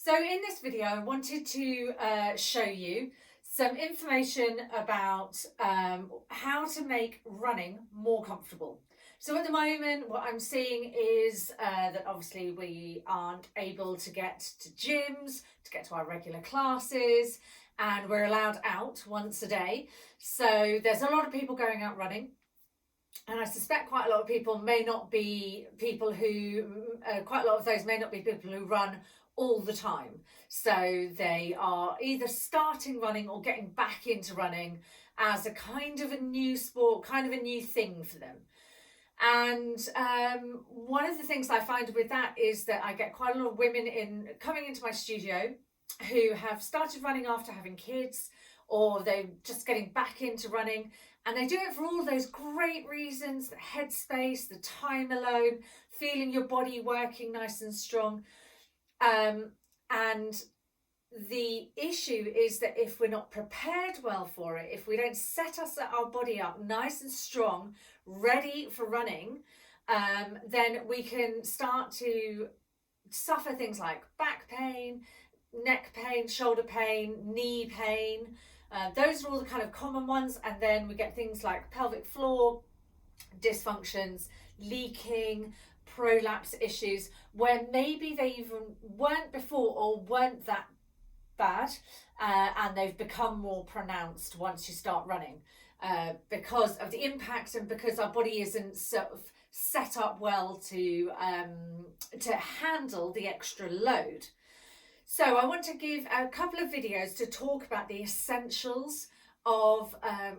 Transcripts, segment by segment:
So in this video, I wanted to show you some information about how to make running more comfortable. So at the moment, what I'm seeing is that obviously we aren't able to get to gyms, to get to our regular classes, and we're allowed out once a day. So there's a lot of people going out running. And I suspect quite a lot of people may not be people who, quite a lot of those may not be people who run all the time. So they are either starting running or getting back into running as a kind of a new sport, kind of a new thing for them. And one of the things I find with that is that I get quite a lot of women coming into my studio who have started running after having kids, or they're just getting back into running, and they do it for all those great reasons: the headspace, the time alone, feeling your body working nice and strong. And the issue is that if we're not prepared well for it, if we don't set our body up nice and strong, ready for running, then we can start to suffer things like back pain, neck pain, shoulder pain, knee pain. Those are all the kind of common ones. And then we get things like pelvic floor dysfunctions, leaking, prolapse issues, where maybe they even weren't before or weren't that bad, and they've become more pronounced once you start running, because of the impact and because our body isn't sort of set up well to handle the extra load. So I want to give a couple of videos to talk about the essentials of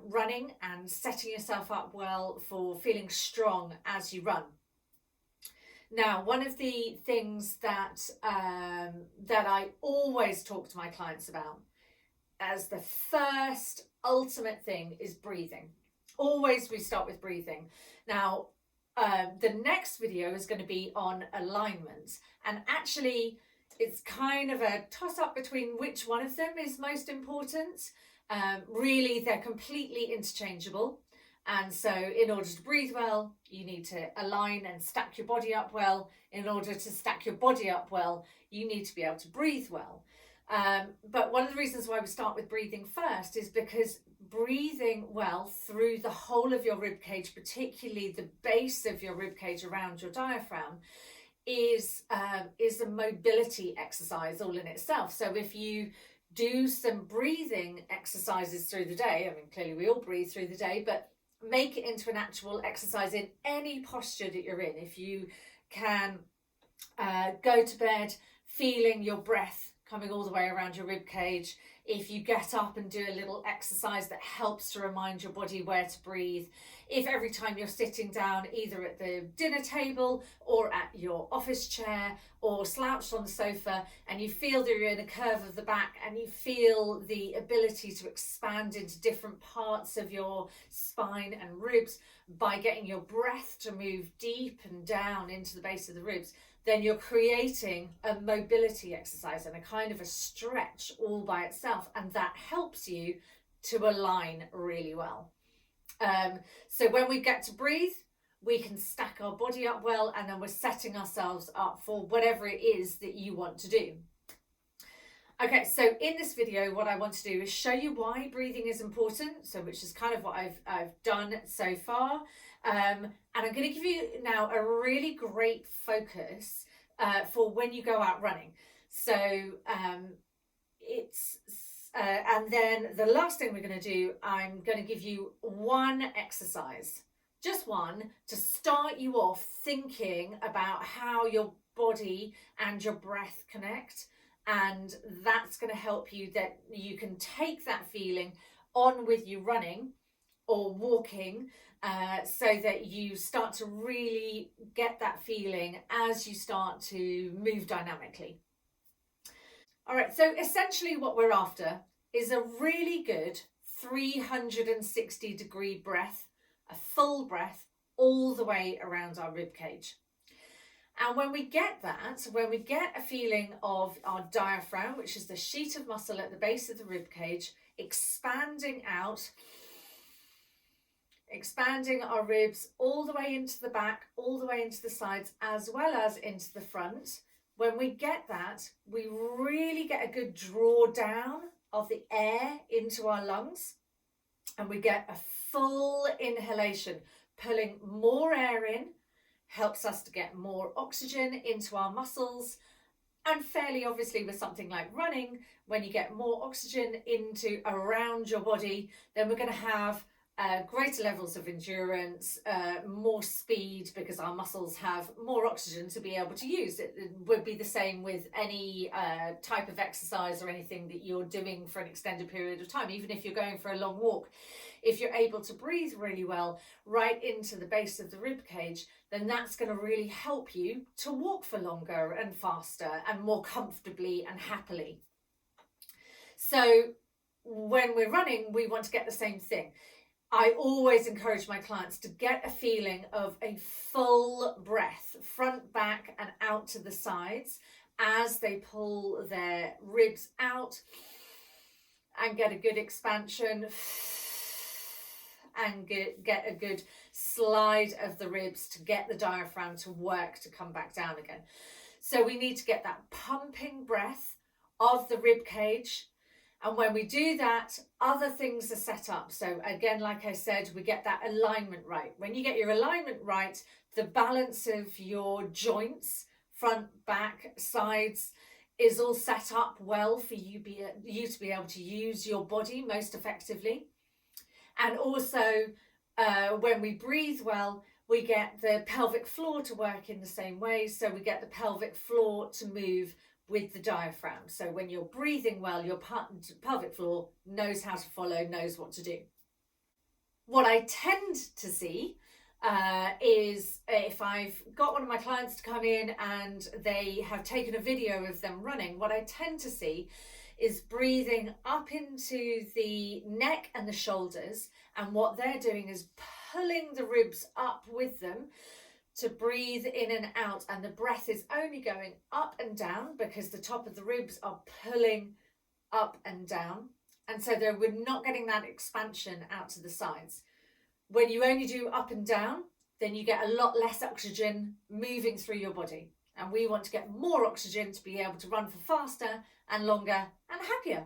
running and setting yourself up well for feeling strong as you run. Now, one of the things that I always talk to my clients about as the first ultimate thing is breathing. Always we start with breathing. Now, the next video is going to be on alignment, and actually it's kind of a toss-up between which one of them is most important. Really, they're completely interchangeable. And so in order to breathe well, you need to align and stack your body up well. In order to stack your body up well, you need to be able to breathe well. But one of the reasons why we start with breathing first is because breathing well through the whole of your rib cage, particularly the base of your rib cage around your diaphragm, is a mobility exercise all in itself. So if you do some breathing exercises through the day, I mean, clearly we all breathe through the day, but make it into an actual exercise in any posture that you're in. If you can go to bed feeling your breath coming all the way around your rib cage, if you get up and do a little exercise that helps to remind your body where to breathe, if every time you're sitting down either at the dinner table or at your office chair or slouched on the sofa and you feel that you're in a curve of the back and you feel the ability to expand into different parts of your spine and ribs by getting your breath to move deep and down into the base of the ribs, then you're creating a mobility exercise and a kind of a stretch all by itself, and that helps you to align really well. So when we get to breathe, we can stack our body up well, and then we're setting ourselves up for whatever it is that you want to do. Okay, so in this video, what I want to do is show you why breathing is important, so which is kind of what I've done so far. And I'm going to give you now a really great focus for when you go out running. So and then the last thing we're going to do, I'm going to give you one exercise, just one, to start you off thinking about how your body and your breath connect. And that's going to help you that you can take that feeling on with you running or walking, so that you start to really get that feeling as you start to move dynamically. All right, so essentially what we're after is a really good 360-degree breath, a full breath all the way around our rib cage. And when we get that, when we get a feeling of our diaphragm, which is the sheet of muscle at the base of the rib cage, expanding out, expanding our ribs all the way into the back, all the way into the sides, as well as into the front, When we get that, we really get a good drawdown of the air into our lungs, and we get a full inhalation, pulling more air in, helps us to get more oxygen into our muscles. And fairly obviously with something like running, when you get more oxygen into around your body, then we're going to have greater levels of endurance, more speed, because our muscles have more oxygen to be able to use. It would be the same with any type of exercise or anything that you're doing for an extended period of time. Even if you're going for a long walk, if you're able to breathe really well right into the base of the rib cage, then that's going to really help you to walk for longer and faster and more comfortably and happily. So when we're running, we want to get the same thing. I always encourage my clients to get a feeling of a full breath, front, back, and out to the sides as they pull their ribs out, and get a good expansion and get a good slide of the ribs to get the diaphragm to work to come back down again. So we need to get that pumping breath of the rib cage. And when we do that, other things are set up. So again, like I said, we get that alignment right. When you get your alignment right, the balance of your joints, front, back, sides, is all set up well for you to be able to use your body most effectively. And also, when we breathe well, we get the pelvic floor to work in the same way. So we get the pelvic floor to move with the diaphragm. So when you're breathing well, your pelvic floor knows how to follow, knows what to do. What I tend to see is if I've got one of my clients to come in and they have taken a video of them running, what I tend to see is breathing up into the neck and the shoulders, and what they're doing is pulling the ribs up with them to breathe in and out, and the breath is only going up and down because the top of the ribs are pulling up and down, and so we're not getting that expansion out to the sides. When you only do up and down, then you get a lot less oxygen moving through your body, and we want to get more oxygen to be able to run for faster and longer and happier.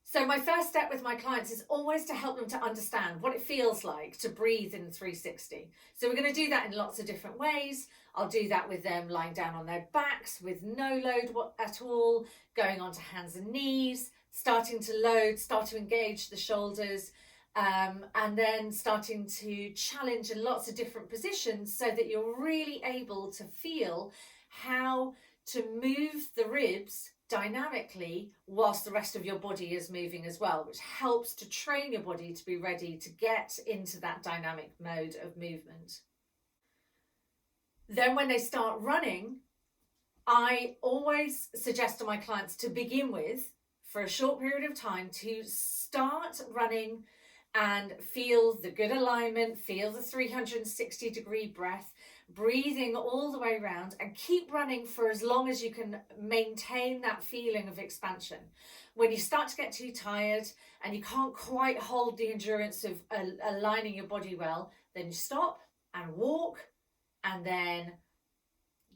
So my first step with my clients is always to help them to understand what it feels like to breathe in 360. So we're going to do that in lots of different ways. I'll do that with them lying down on their backs with no load at all, going onto hands and knees, starting to load, start to engage the shoulders, and then starting to challenge in lots of different positions so that you're really able to feel how to move the ribs dynamically whilst the rest of your body is moving as well, which helps to train your body to be ready to get into that dynamic mode of movement. Then when they start running, I always suggest to my clients to begin with, for a short period of time, to start running and feel the good alignment, feel the 360-degree breath, breathing all the way around, and keep running for as long as you can maintain that feeling of expansion. When you start to get too tired and you can't quite hold the endurance of aligning your body well, then you stop and walk, and then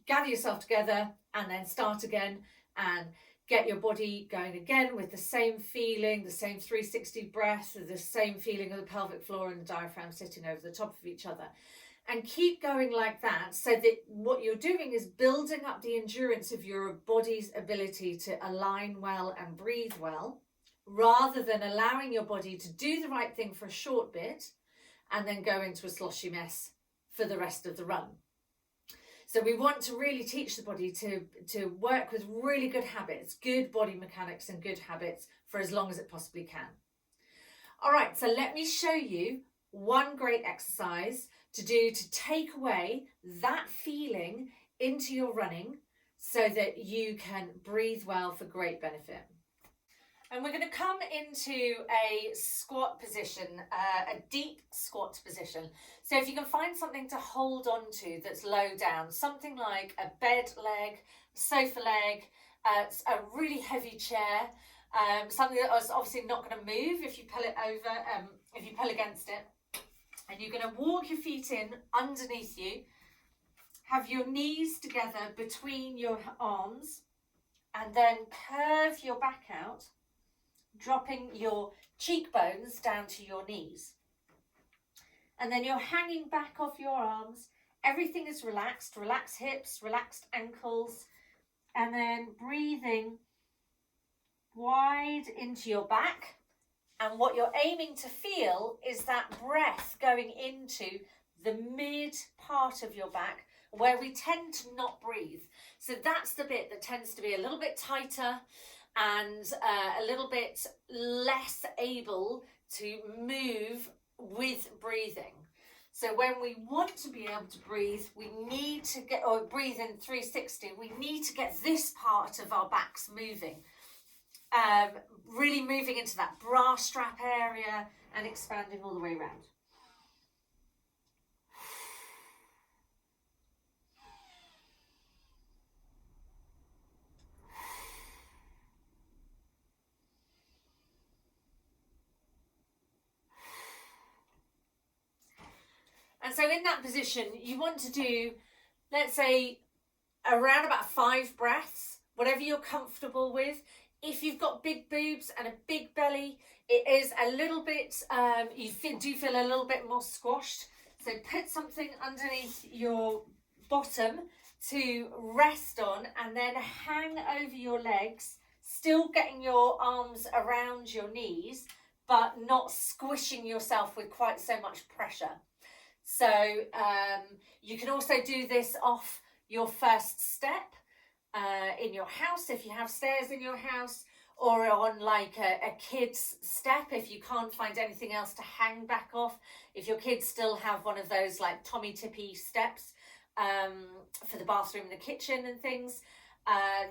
gather yourself together and then start again and get your body going again with the same feeling, the same 360 breath, the same feeling of the pelvic floor and the diaphragm sitting over the top of each other. And keep going like that, so that what you're doing is building up the endurance of your body's ability to align well and breathe well, rather than allowing your body to do the right thing for a short bit and then go into a sloshy mess for the rest of the run. So we want to really teach the body to work with really good habits, good body mechanics and good habits for as long as it possibly can. All right, so let me show you one great exercise to do to take away that feeling into your running so that you can breathe well for great benefit. And we're going to come into a squat position, a deep squat position. So if you can find something to hold on to that's low down, something like a bed leg, sofa leg, a really heavy chair, something that is obviously not going to move if you pull it over, if you pull against it. And you're going to walk your feet in underneath you, have your knees together between your arms, and then curve your back out, dropping your cheekbones down to your knees. And then you're hanging back off your arms. Everything is relaxed. Relaxed hips, relaxed ankles. And then breathing wide into your back. And what you're aiming to feel is that breath going into the mid part of your back, where we tend to not breathe. So that's the bit that tends to be a little bit tighter and a little bit less able to move with breathing. So when we want to be able to breathe, we need to get, or breathe in 360, we need to get this part of our backs moving. Really moving into that bra strap area and expanding all the way around. And so in that position, you want to do, let's say, around about 5 breaths, whatever you're comfortable with. If you've got big boobs and a big belly, it is a little bit, do feel a little bit more squashed. So put something underneath your bottom to rest on, and then hang over your legs, still getting your arms around your knees, but not squishing yourself with quite so much pressure. So you can also do this off your first step in your house, if you have stairs in your house, or on like a kid's step if you can't find anything else to hang back off. If your kids still have one of those like Tommy Tippy steps for the bathroom and the kitchen and things,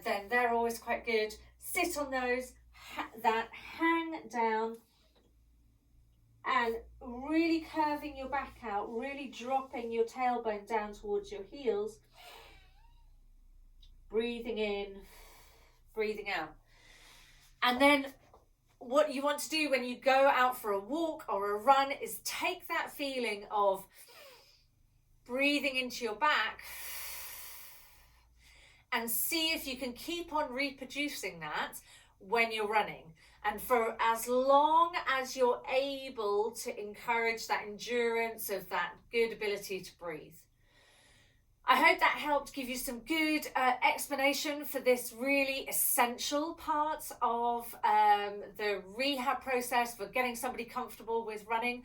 then they're always quite good. Sit on those, hang down, and really curving your back out, really dropping your tailbone down towards your heels. Breathing in, breathing out. And then what you want to do when you go out for a walk or a run is take that feeling of breathing into your back and see if you can keep on reproducing that when you're running. And for as long as you're able to encourage that endurance of that good ability to breathe. I hope that helped give you some good explanation for this really essential part of the rehab process for getting somebody comfortable with running,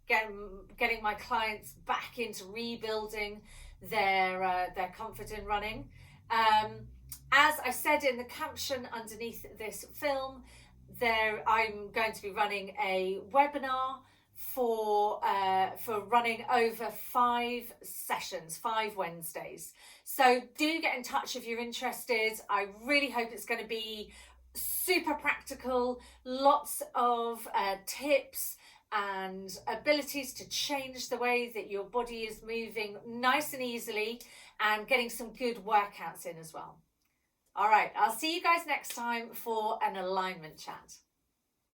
getting my clients back into rebuilding their comfort in running. As I said in the caption underneath this film, I'm going to be running a webinar for running over 5 sessions, 5 Wednesdays. So do get in touch if you're interested. I really hope it's going to be super practical, lots of tips and abilities to change the way that your body is moving nice and easily, and getting some good workouts in as well. All right, I'll see you guys next time for an alignment chat.